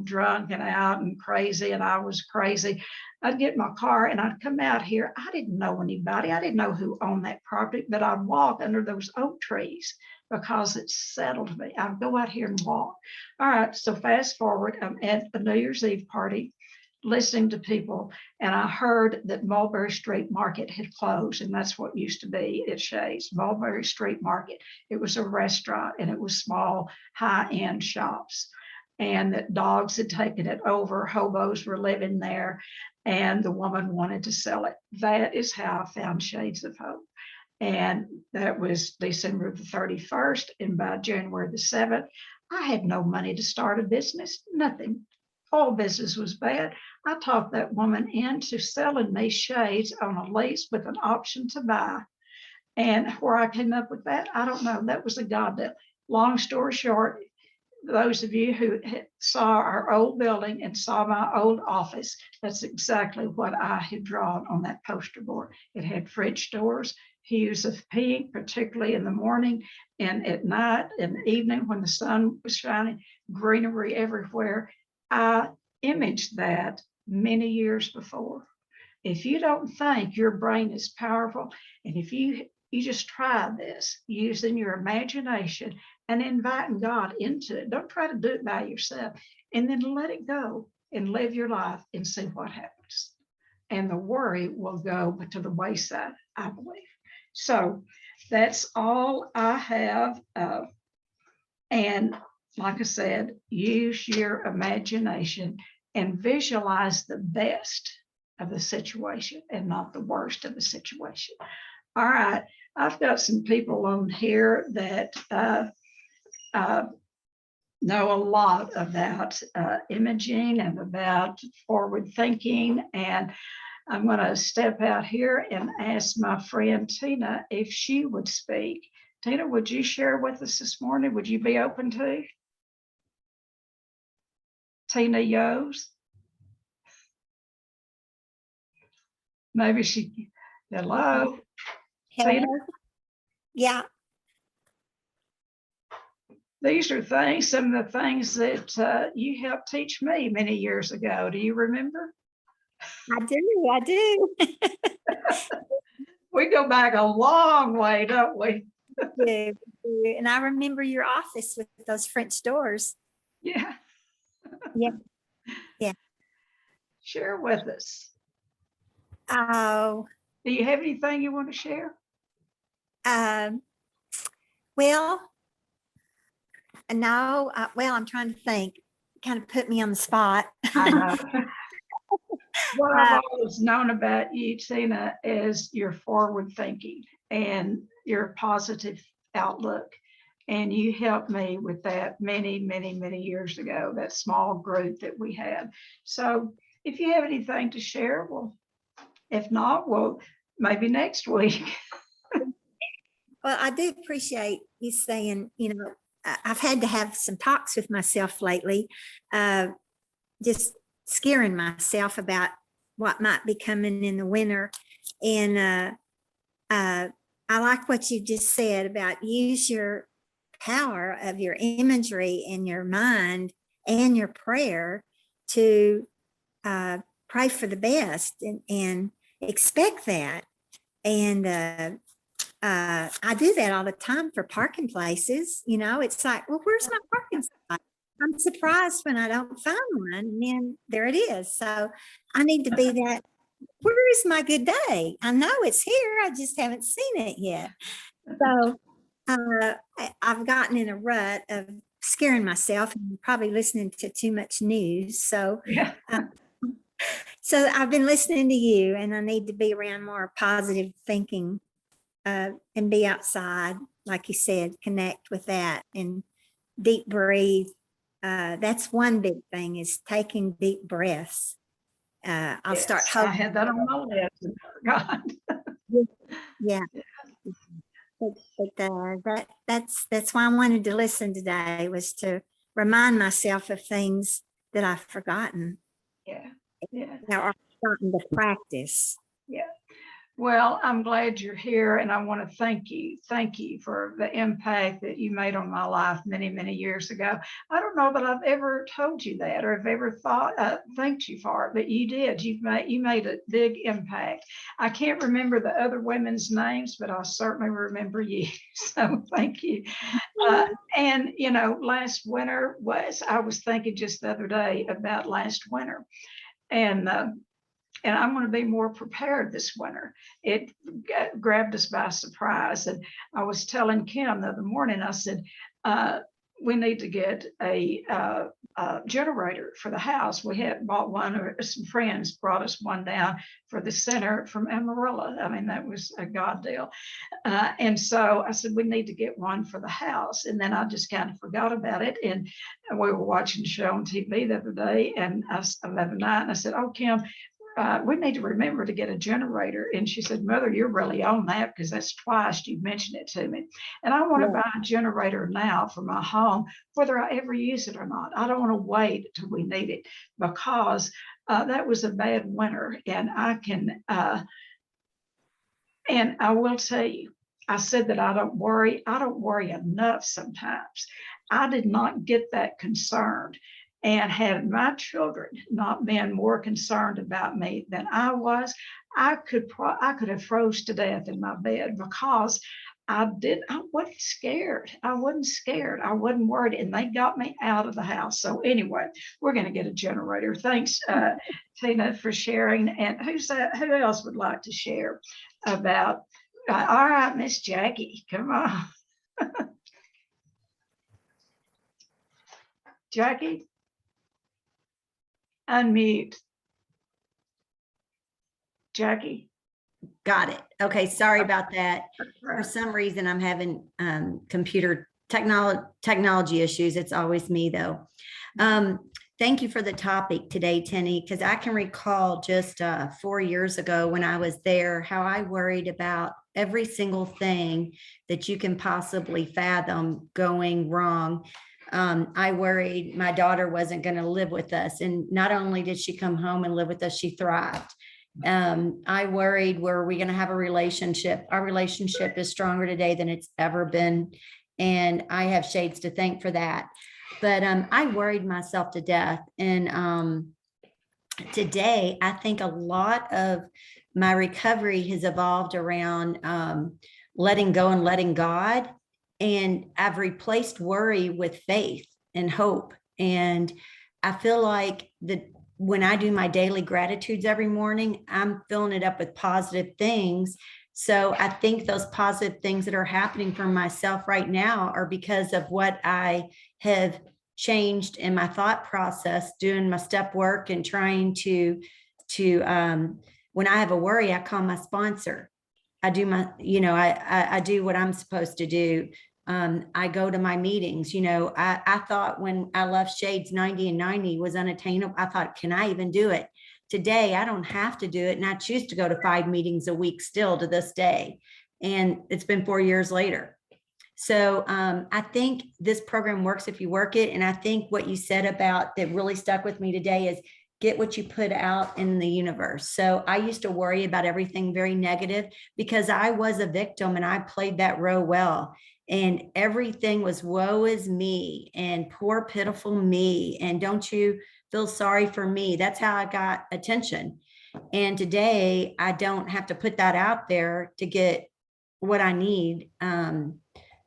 drunk and out and crazy, and I was crazy, I'd get in my car and I'd come out here. I didn't know anybody. I didn't know who owned that property, but I'd walk under those oak trees because it settled me. I'd go out here and walk. All right, so fast forward, I'm at a New Year's Eve party, listening to people, and I heard that Mulberry Street Market had closed, and that's what used to be at Shades, Mulberry Street Market. It was a restaurant, and it was small, high-end shops, and that dogs had taken it over, hobos were living there, and the woman wanted to sell it. That is how I found Shades of Hope. And that was December the 31st, and by January the 7th, I had no money to start a business, nothing. All business was bad. I talked that woman into selling me Shades on a lease with an option to buy. And where I came up with that, I don't know. That was a God deal. Long story short, those of you who saw our old building and saw my old office, that's exactly what I had drawn on that poster board. It had French doors, hues of pink, particularly in the morning, and at night and evening when the sun was shining, greenery everywhere. I imaged that many years before. If you don't think your brain is powerful, and if you just try this using your imagination and inviting God into it, don't try to do it by yourself, and then let it go and live your life and see what happens. And the worry will go to the wayside, I believe. So that's all I have. And like I said, use your imagination and visualize the best of the situation and not the worst of the situation. All right, I've got some people on here that know a lot about imaging and about forward thinking. And I'm going to step out here and ask my friend Tina if she would speak. Tina, would you share with us this morning? Would you be open to? Tina Yos. Maybe she, hello. Tina, Hello. Yeah, these are things, some of the things that you helped teach me many years ago. Do you remember? I do. We go back a long way, don't we? I do. And I remember your office with those French doors. Yeah. Yeah. Yeah. Share with us. Oh, Do you have anything you want to share? well, no, well, I'm trying to think, kind of put me on the spot. I know. What I've always known about you, Tina, is your forward thinking and your positive outlook. And you helped me with that many, many, many years ago, that small group that we had. So if you have anything to share, well, if not, well, maybe next week. Well, I do appreciate you saying, I've had to have some talks with myself lately, just scaring myself about what might be coming in the winter. And I like what you just said about use your power of your imagery in your mind and your prayer to pray for the best and expect that. And I do that all the time for parking places. It's like, well, where's my parking spot? I'm surprised when I don't find one, and then there it is. So I need to be that. Where is my good day? I know it's here. I just haven't seen it yet. So I've gotten in a rut of scaring myself and probably listening to too much news. So, Yeah. So I've been listening to you, and I need to be around more positive thinking and be outside like you said, connect with that and deep breathe. That's one big thing, is taking deep breaths. I'll start Yes, I hoping. had that on my list and forgot. Yeah. That's why I wanted to listen today, was to remind myself of things that I've forgotten, Yeah, yeah. or starting to practice. Yeah. Well, I'm glad you're here, and I want to thank you. Thank you for the impact that you made on my life many, many years ago. I don't know that I've ever told you that, or have ever thought, thanked you for it, but you did. You made a big impact. I can't remember the other women's names, but I certainly remember you. So thank you. And you know, last winter I was thinking just the other day about last winter, and I'm going to be more prepared this winter. It grabbed us by surprise. And I was telling Kim the other morning, I said, we need to get a generator for the house. We had bought one, or some friends brought us one down for the center from Amarillo. I mean, that was a God deal. And so I said, we need to get one for the house. And then I just kind of forgot about it. And we were watching a show on TV the other day, and the other night, and I said, oh, Kim, we need to remember to get a generator. And she said, Mother, you're really on that, because that's twice you've mentioned it to me. And I want to buy a generator now for my home, whether I ever use it or not. I don't want to wait till we need it, because that was a bad winter. And and I will tell you, I said that I don't worry. I don't worry enough sometimes. I did not get that concerned. And had my children not been more concerned about me than I was, I could have froze to death in my bed, because I wasn't scared. I wasn't scared. I wasn't worried, and they got me out of the house. So anyway, we're going to get a generator. Thanks, Tina, for sharing. And who else would like to share about? All right, Miss Jackie, come on. Jackie? Unmute. Jackie. Got it. Okay, sorry about that. For some reason, I'm having computer technology issues. It's always me, though. Thank you for the topic today, Tennie, because I can recall just 4 years ago when I was there, how I worried about every single thing that you can possibly fathom going wrong. I worried my daughter wasn't going to live with us. And not only did she come home and live with us, she thrived. I worried, were we going to have a relationship? Our relationship is stronger today than it's ever been. And I have Shades to thank for that. But I worried myself to death. And today, I think a lot of my recovery has evolved around letting go and letting God. And I've replaced worry with faith and hope. And I feel like when I do my daily gratitudes every morning, I'm filling it up with positive things. So I think those positive things that are happening for myself right now are because of what I have changed in my thought process, doing my step work and trying to when I have a worry, I call my sponsor. I do I do what I'm supposed to do. I go to my meetings. I thought when I left Shades 90 and 90 was unattainable. I thought, can I even do it? Today, I don't have to do it. And I choose to go to 5 meetings a week still to this day. And it's been 4 years later. So I think this program works if you work it. And I think what you said about that really stuck with me today is get what you put out in the universe. So I used to worry about everything very negative because I was a victim and I played that role well. And everything was woe is me and poor pitiful me. And don't you feel sorry for me? That's how I got attention. And today I don't have to put that out there to get what I need.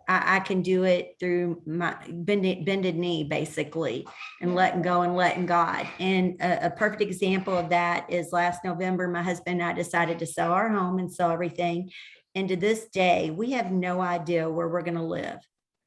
I can do it through my bended knee, basically, and letting go and letting God. And a perfect example of that is last November, my husband and I decided to sell our home and sell everything. And to this day, we have no idea where we're going to live.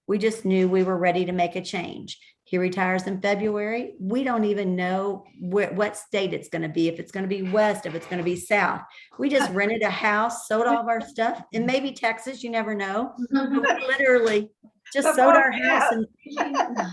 We just knew we were ready to make a change. He retires in February. We don't even know what state it's going to be, if it's going to be west, if it's going to be south. We just rented a house, sold all of our stuff, and maybe Texas, you never know. But we literally just sold our house and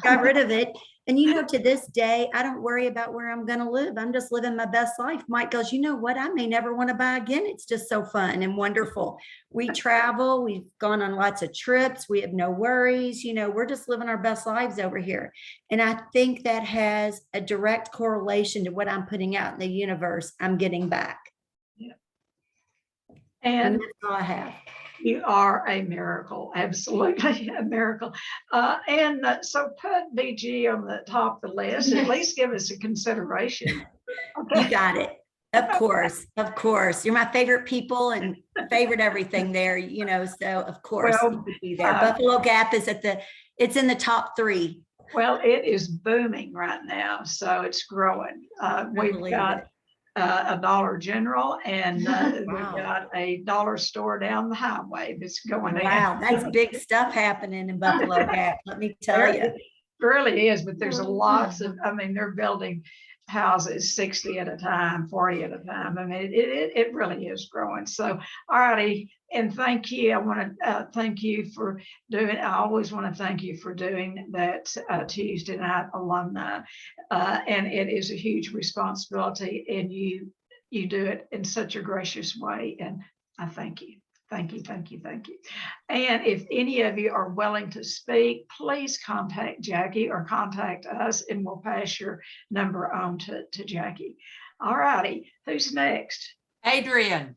got rid of it. And to this day, I don't worry about where I'm going to live. I'm just living my best life. Mike goes, you know what? I may never want to buy again. It's just so fun and wonderful. We travel. We've gone on lots of trips. We have no worries. We're just living our best lives over here. And I think that has a direct correlation to what I'm putting out in the universe. I'm getting back. Yeah. And And that's all I have. you are a miracle, absolutely a miracle. So put BG on the top of the list, at least give us a consideration. You Okay. got it. Of course. Of course. You're my favorite people and favorite everything there, so of course Well, you could be there. Buffalo Gap is it's in the top 3. Well, it is booming right now, so it's growing. We've believe got it. A Dollar General, and we've Wow. got a dollar store down the highway that's going in. Wow, that's big stuff happening in Buffalo Gap, let me tell you. It really is, but there's lots of, they're building houses 60 at a time, 40 at a time. It really is growing. So, all righty. And thank you. I want to thank you for doing, I always want to thank you for doing that Tuesday night alumni. And it is a huge responsibility, and you do it in such a gracious way. And I thank you. Thank you, thank you, thank you. And if any of you are willing to speak, please contact Jackie or contact us, and we'll pass your number on to Jackie. All righty, who's next? Adrian.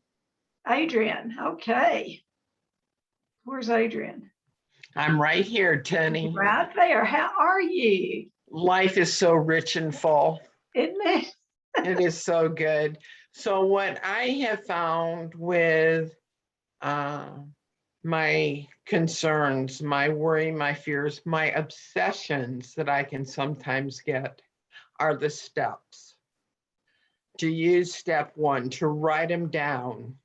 Adrian, okay. Where's Adrian? I'm right here, Tennie. Right there. How are you? Life is so rich and full. Isn't it? It is so good. So what I have found with my concerns, my worry, my fears, my obsessions that I can sometimes get are the steps. To use step 1, to write them down,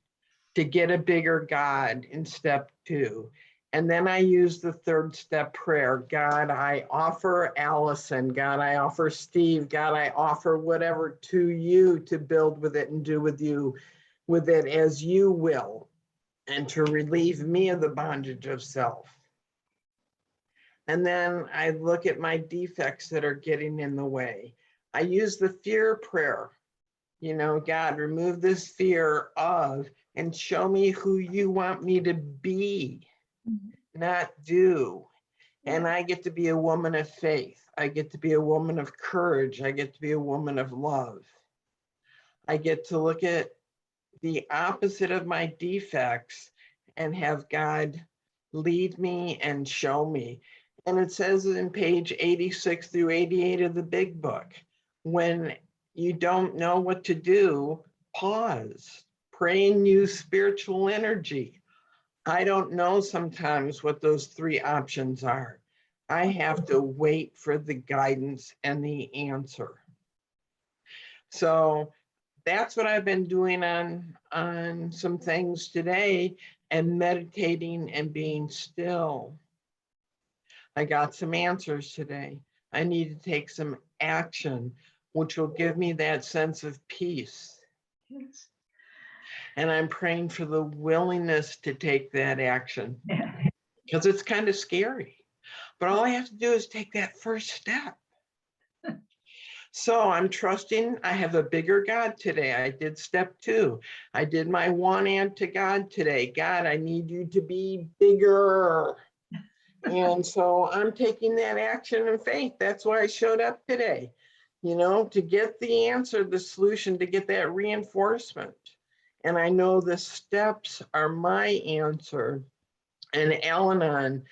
to get a bigger God in step 2. And then I use the 3rd step prayer. God, I offer Allison. God, I offer Steve. God, I offer whatever to you to build with it and do with it as you will, and to relieve me of the bondage of self. And then I look at my defects that are getting in the way. I use the fear prayer. God, remove this fear of, and show me who you want me to be, not do. And I get to be a woman of faith. I get to be a woman of courage. I get to be a woman of love. I get to look at the opposite of my defects and have God lead me and show me. And it says in page 86 through 88 of the big book, when you don't know what to do, pause, pray and use spiritual energy. I don't know sometimes what those 3 options are. I have to wait for the guidance and the answer. So that's what I've been doing on some things today, and meditating and being still. I got some answers today. I need to take some action, which will give me that sense of peace. Yes. And I'm praying for the willingness to take that action, Yeah. because it's kind of scary. But all I have to do is take that first step. So I'm trusting I have a bigger God today. I did step 2. I did my 1 and to God today. God, I need you to be bigger. And so I'm taking that action in faith. That's why I showed up today, to get the answer, the solution, to get that reinforcement. And I know the steps are my answer. And Al-Anon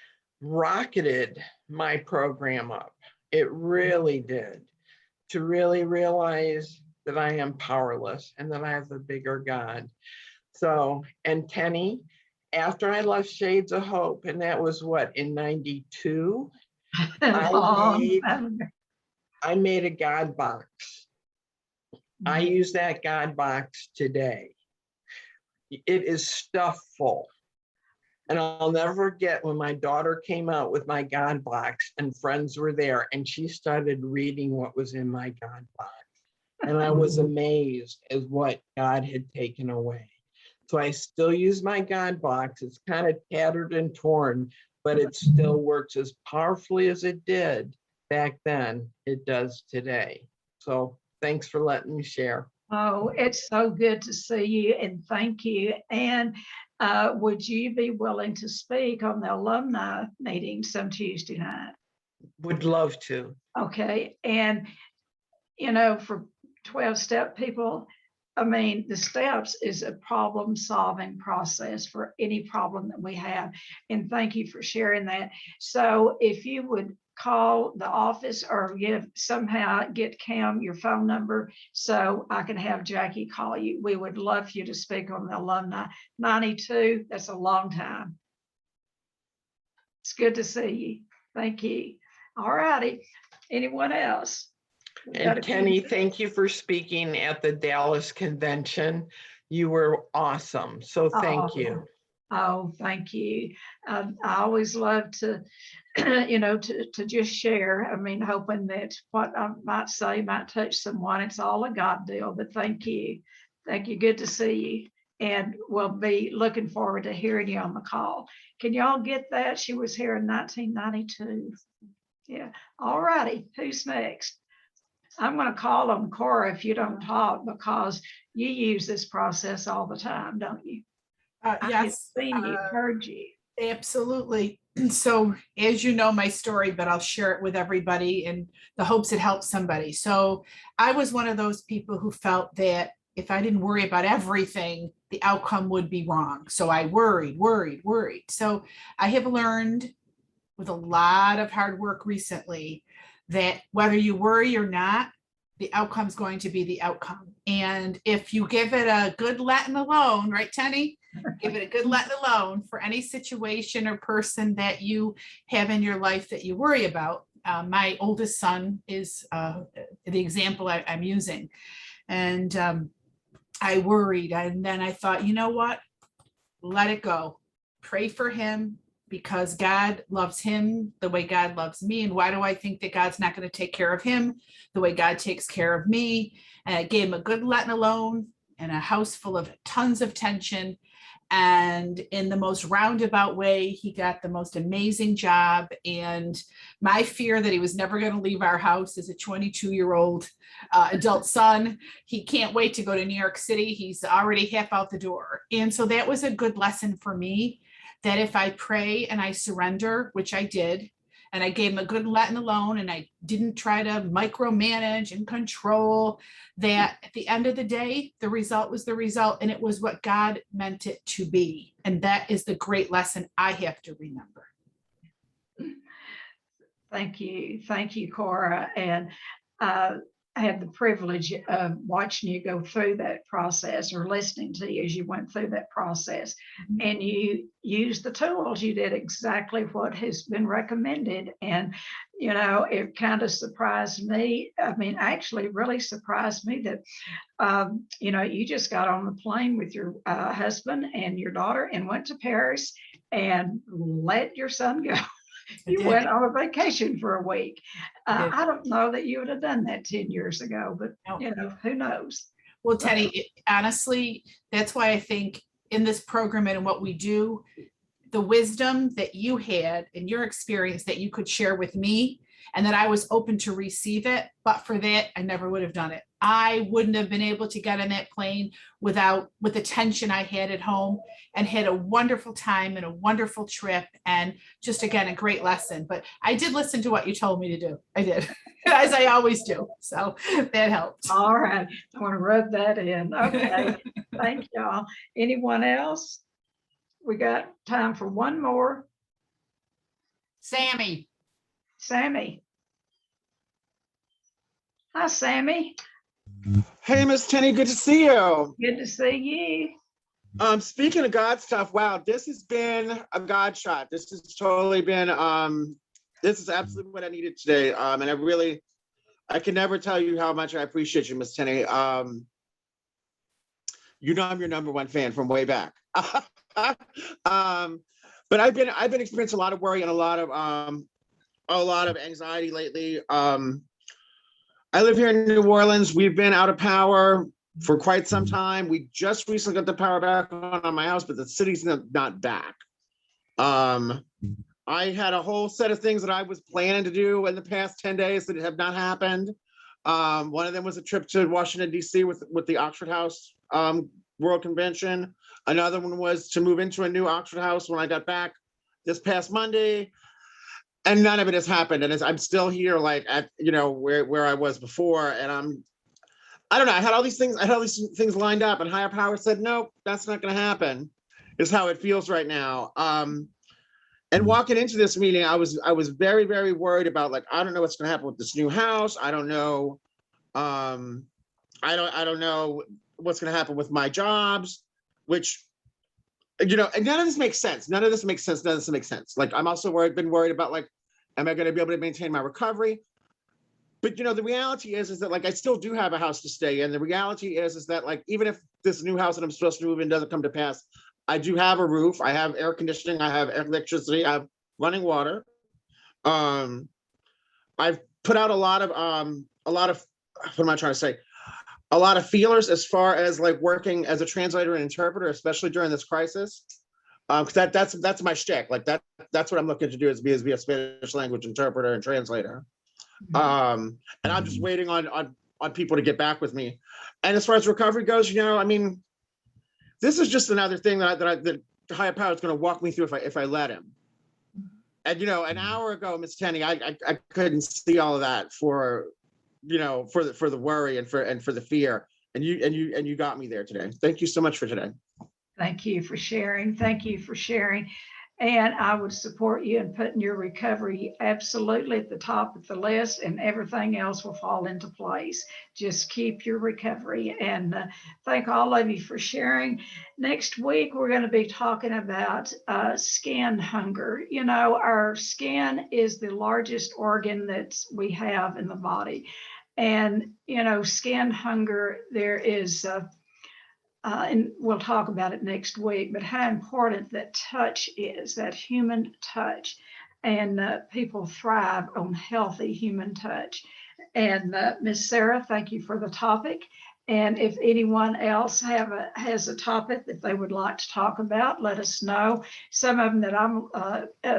rocketed my program up. It really did. To really realize that I am powerless and that I have a bigger God. So, and Tennie, after I left Shades of Hope, and that was what, in 92, I made a God box. I use that God box today. It is stuffed full And I'll never forget when my daughter came out with my God box and friends were there and she started reading what was in my God box. And I was amazed at what God had taken away. So I still use my God box. It's kind of tattered and torn, but it still works as powerfully as it did back then. It does today. So thanks for letting me share. Oh, it's so good to see you and thank you. And would you be willing to speak on the alumni meeting some Tuesday night? Would love to. Okay. And, for 12-step people, I mean, the steps is a problem solving process for any problem that we have. And thank you for sharing that. So if you would call the office or somehow get Cam your phone number so I can have Jackie call you. We would love for you to speak on the alumni. 92, that's a long time. It's good to see you. Thank you. All righty. Anyone else? And Tennie, thank you for speaking at the Dallas convention. You were awesome. So thank you. Oh, thank you. I always love to, to just share. I mean, hoping that what I might say might touch someone. It's all a God deal, but thank you. Thank you. Good to see you. And we'll be looking forward to hearing you on the call. Can y'all get that? She was here in 1992. Yeah. All righty. Who's next? I'm going to call on Cora if you don't talk because you use this process all the time, don't you? Yes, I have seen you, heard you. absolutely. So as you know my story, but I'll share it with everybody in the hopes it helps somebody. So I was one of those people who felt that if I didn't worry about everything, the outcome would be wrong. So I worried. So I have learned with a lot of hard work recently that whether you worry or not, the outcome's going to be the outcome. And if you give it a good letting alone, right, Tennie? Give it a good letting alone for any situation or person that you have in your life that you worry about. My oldest son is the example I'm using. And I worried. And then I thought, you know what? Let it go. Pray for him, because God loves him the way God loves me. And why do I think that God's not going to take care of him the way God takes care of me? And I gave him a good letting alone in a house full of tons of tension. And in the most roundabout way, he got the most amazing job. And my fear that he was never going to leave our house as a 22-year-old adult son, he can't wait to go to New York City. He's already half out the door. And so that was a good lesson for me, that if I pray and I surrender, which I did, and I gave him a good letting alone, and I didn't try to micromanage and control, that at the end of the day, the result was the result, and it was what God meant it to be. And that is the great lesson I have to remember. Thank you. Thank you, Cora. And I had the privilege of watching you go through that process or listening to you as you went through that process. And you used the tools. You did exactly what has been recommended. And, it kind of surprised me. I mean, actually really surprised me that, you just got on the plane with your husband and your daughter and went to Paris and let your son go. You went on a vacation for a week. I don't know that you would have done that 10 years ago, but who knows? Well, Tennie, honestly, that's why I think in this program and in what we do, the wisdom that you had in your experience that you could share with me, and that I was open to receive it. But for that, I never would have done it. I wouldn't have been able to get on that plane with the tension I had at home, and had a wonderful time and a wonderful trip, and just, again, a great lesson. But I did listen to what you told me to do. I did, as I always do. So that helped. All right. I want to rub that in. Okay. Thank y'all. Anyone else? We got time for one more. Sammy. Sammy. Hi, Sammy. Hey, Miss Tennie, good to see you. Good to see you. Speaking of God stuff, wow, this has been a God shot. This has totally been, this is absolutely what I needed today. And I can never tell you how much I appreciate you, Miss Tennie. I'm your number one fan from way back. But I've been experiencing a lot of worry and a lot of anxiety lately. I live here in New Orleans. We've been out of power for quite some time. We just recently got the power back on my house, but the city's not back. I had a whole set of things that I was planning to do in the past 10 days that have not happened. One of them was a trip to Washington, D.C. with the Oxford House World Convention. Another one was to move into a new Oxford House when I got back this past Monday. And none of it has happened. And I'm still here, like at, where I was before. And I don't know. I had all these things lined up, and higher power said, nope, that's not going to happen, is how it feels right now. And walking into this meeting, I was very, very worried about, like, I don't know what's going to happen with this new house. I don't know. I don't know what's going to happen with my jobs, which, and none of this makes sense. None of this makes sense. Like, I'm also been worried about, like, am I going to be able to maintain my recovery? But, the reality is that, like, I still do have a house to stay in. The reality is that, like, even if this new house that I'm supposed to move in doesn't come to pass, I do have a roof, I have air conditioning, I have electricity, I have running water. I've put out a lot of, what am I trying to say? A lot of feelers as far as, like, working as a translator and interpreter, especially during this crisis. Because that's my shtick. Like, that's what I'm looking to do, is be a Spanish language interpreter and translator. And I'm just waiting on people to get back with me. And as far as recovery goes, this is just another thing that the higher power is going to walk me through if I let him. And an hour ago, Ms. Tennie, I couldn't see all of that for the worry and for the fear. And you got me there today. Thank you so much for today. Thank you for sharing. Thank you for sharing. And I would support you in putting your recovery absolutely at the top of the list, and everything else will fall into place. Just keep your recovery, and thank all of you for sharing. Next week, we're going to be talking about skin hunger. Our skin is the largest organ that we have in the body. And, skin hunger, there is and we'll talk about it next week, but how important that touch is, that human touch. And people thrive on healthy human touch. And Ms. Sarah, thank you for the topic. And if anyone else has a topic that they would like to talk about, let us know. Some of them that I'm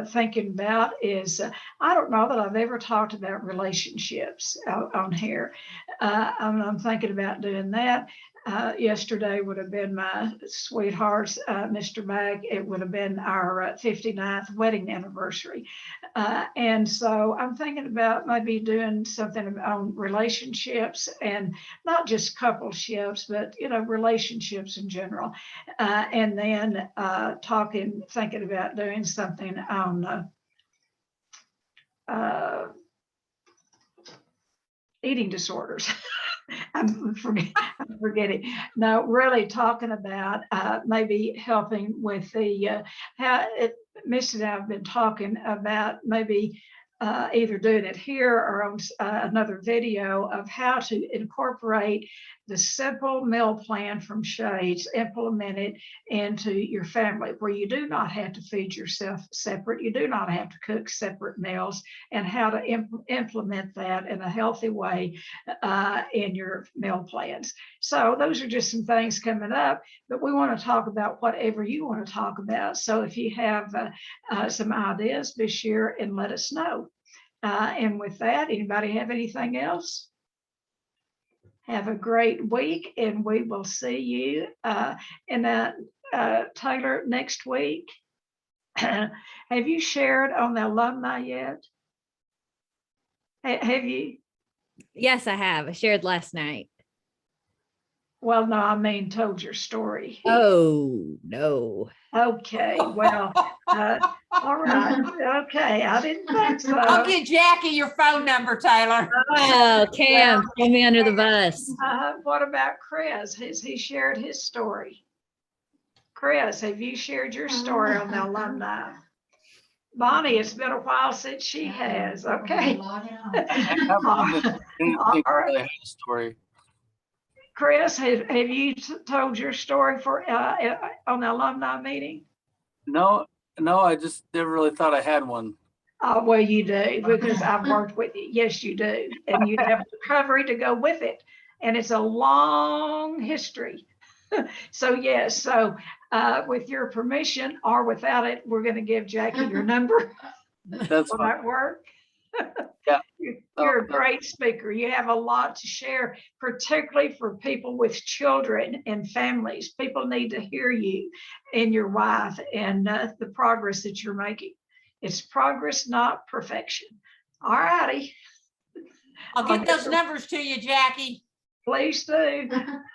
thinking about is, I don't know that I've ever talked about relationships on here. I'm thinking about doing that. Yesterday would have been my sweetheart's, Mr. Mag. It would have been our 59th wedding anniversary. And so I'm thinking about maybe doing something on relationships, and not just coupleships, but, relationships in general. And then thinking about doing something on eating disorders. I'm forgetting. No, really talking about maybe helping with the Miss and I have been talking about maybe either doing it here or on another video of how to incorporate the simple meal plan from Shades, implement it into your family, where you do not have to feed yourself separate, you do not have to cook separate meals, and how to implement that in a healthy way in your meal plans. So those are just some things coming up, but we want to talk about whatever you want to talk about. So if you have some ideas, be sure and let us know. And with that, anybody have anything else? Have a great week, and we will see you Taylor, next week. Have you shared on the alumni yet? Have you? Yes, I have. I shared last night. Well, no, I mean, told your story. Oh, no. Okay, well, all right. Okay, I didn't think so. I'll get Jackie your phone number, Taylor. Oh, Cam, throw me under the bus. What about Chris? Has he shared his story? Chris, have you shared your story on the alumni? Bonnie, it's been a while since she has. Okay. I didn't think I really had a story. Chris, have you told your story for on the alumni meeting? No, No, I just never really thought I had one. Oh, well, you do, because I've worked with you. Yes, you do. And you have recovery to go with it. And it's a long history. So yes, so with your permission or without it, we're going to give Jackie your number. That's Will fine. that work? Yeah. You're a great speaker. You have a lot to share, particularly for people with children and families. People need to hear you and your wife and the progress that you're making. It's progress, not perfection. All righty. I'll get those numbers to you, Jackie. Please do.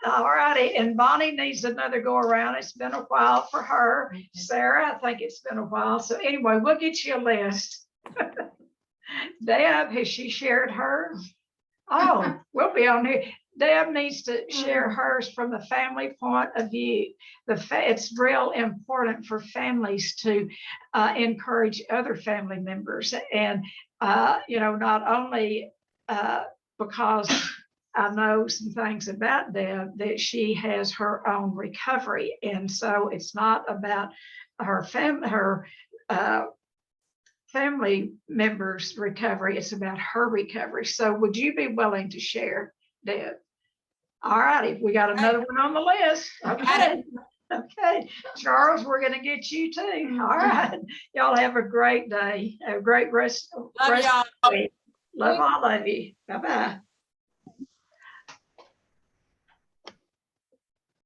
All righty. And Bonnie needs another go around. It's been a while for her. Sarah, I think it's been a while. So anyway, we'll get you a list. Deb, has she shared hers? Oh, we'll be on here. Deb needs to share hers from the family point of view. It's real important for families to encourage other family members. And, not only because I know some things about Deb, that she has her own recovery. And so it's not about her family members' recovery, it's about her recovery. So would you be willing to share, Deb? All righty, we got another one on the list. Okay. Okay, Charles, we're gonna get you too. All right. Y'all have a great day. A great rest. Love y'all. Love all of you. Bye-bye.